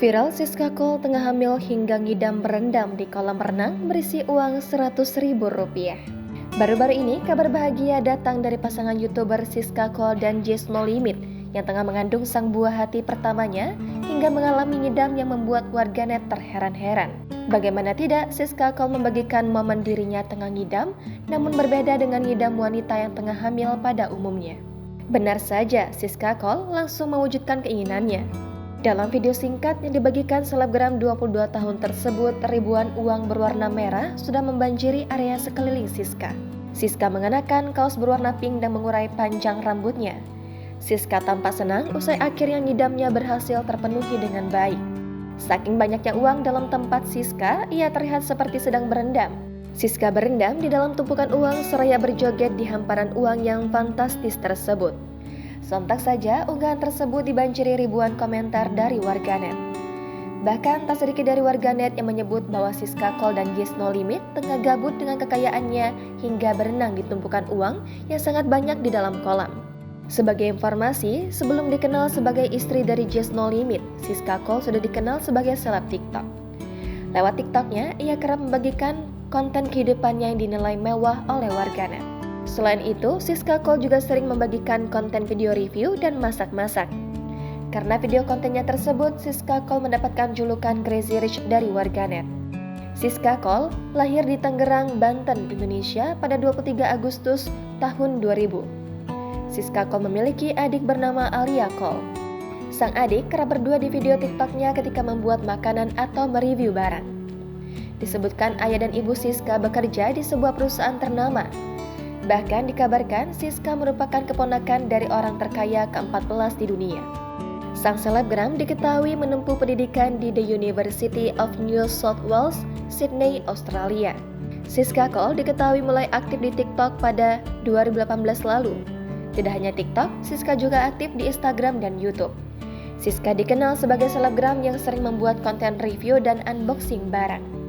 Viral Siska Cole tengah hamil hingga ngidam berendam di kolam renang berisi uang Rp100.000. Baru-baru ini kabar bahagia datang dari pasangan YouTuber Siska Cole dan Just No Limit yang tengah mengandung sang buah hati pertamanya hingga mengalami ngidam yang membuat warganet terheran-heran. Bagaimana tidak, Siska Cole membagikan momen dirinya tengah ngidam, namun berbeda dengan ngidam wanita yang tengah hamil pada umumnya. Benar saja, Siska Cole langsung mewujudkan keinginannya. Dalam video singkat yang dibagikan selebgram 22 tahun tersebut, ribuan uang berwarna merah sudah membanjiri area sekeliling Siska. Siska mengenakan kaos berwarna pink dan mengurai panjang rambutnya. Siska tampak senang usai akhirnya ngidamnya berhasil terpenuhi dengan baik. Saking banyaknya uang dalam tempat Siska, ia terlihat seperti sedang berendam. Siska berendam di dalam tumpukan uang seraya berjoget di hamparan uang yang fantastis tersebut. Sontak saja unggahan tersebut dibanjiri ribuan komentar dari warganet. Bahkan tak sedikit dari warganet yang menyebut bahwa Siska Cole dan Just No Limit tengah gabut dengan kekayaannya hingga berenang di tumpukan uang yang sangat banyak di dalam kolam. Sebagai informasi, sebelum dikenal sebagai istri dari Just No Limit, Siska Cole sudah dikenal sebagai seleb TikTok. Lewat TikToknya, ia kerap membagikan konten kehidupannya yang dinilai mewah oleh warganet. Selain itu, Siska Cole juga sering membagikan konten video review dan masak-masak. Karena video kontennya tersebut, Siska Cole mendapatkan julukan Crazy Rich dari warganet. Siska Cole lahir di Tangerang, Banten, Indonesia pada 23 Agustus tahun 2000. Siska Cole memiliki adik bernama Alia Cole. Sang adik kerap berdua di video TikToknya ketika membuat makanan atau mereview barang. Disebutkan ayah dan ibu Siska bekerja di sebuah perusahaan ternama. Bahkan dikabarkan Siska merupakan keponakan dari orang terkaya ke-14 di dunia. Sang selebgram diketahui menempuh pendidikan di The University of New South Wales, Sydney, Australia. Siska Cole diketahui mulai aktif di TikTok pada 2018 lalu. Tidak hanya TikTok, Siska juga aktif di Instagram dan YouTube. Siska dikenal sebagai selebgram yang sering membuat konten review dan unboxing barang.